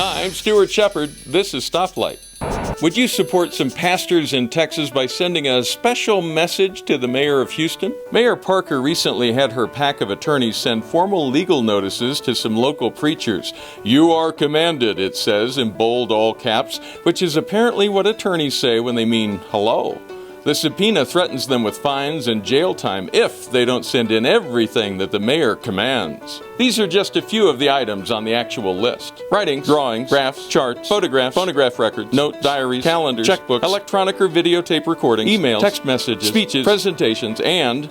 Hi, I'm Stuart Shepard. This is Stoplight. Would you support some pastors in Texas by sending a special message to the mayor of Houston? Mayor Parker recently had her pack of attorneys send formal legal notices to some local preachers. "You are commanded," it says in bold all caps, which is apparently what attorneys say when they mean hello. The subpoena threatens them with fines and jail time if they don't send in everything that the mayor commands. These are just a few of the items on the actual list. Writings, drawings, graphs, charts, photographs, phonograph records, notes, diaries, calendars, checkbooks, electronic or videotape recordings, emails, text messages, speeches, presentations, and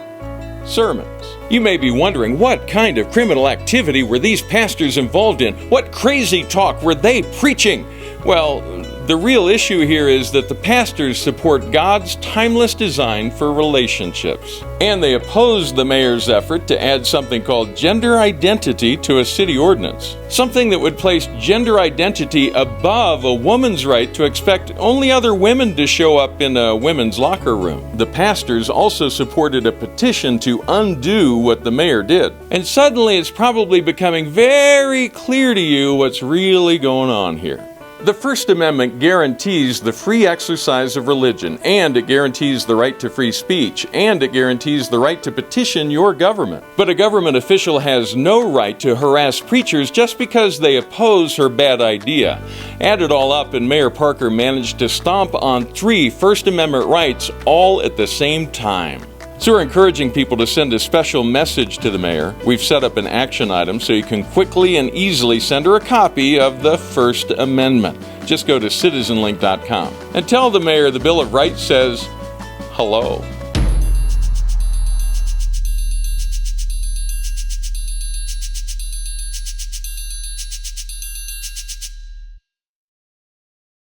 sermons. You may be wondering, what kind of criminal activity were these pastors involved in? What crazy talk were they preaching? Well, the real issue here is that the pastors support God's timeless design for relationships. And they oppose the mayor's effort to add something called gender identity to a city ordinance. Something that would place gender identity above a woman's right to expect only other women to show up in a women's locker room. The pastors also supported a petition to undo what the mayor did. And suddenly it's probably becoming very clear to you what's really going on here. The First Amendment guarantees the free exercise of religion, and it guarantees the right to free speech, and it guarantees the right to petition your government. But a government official has no right to harass preachers just because they oppose her bad idea. Add it all up, and Mayor Parker managed to stomp on 3 First Amendment rights all at the same time. So we're encouraging people to send a special message to the mayor. We've set up an action item so you can quickly and easily send her a copy of the First Amendment. Just go to CitizenLink.com and tell the mayor the Bill of Rights says hello.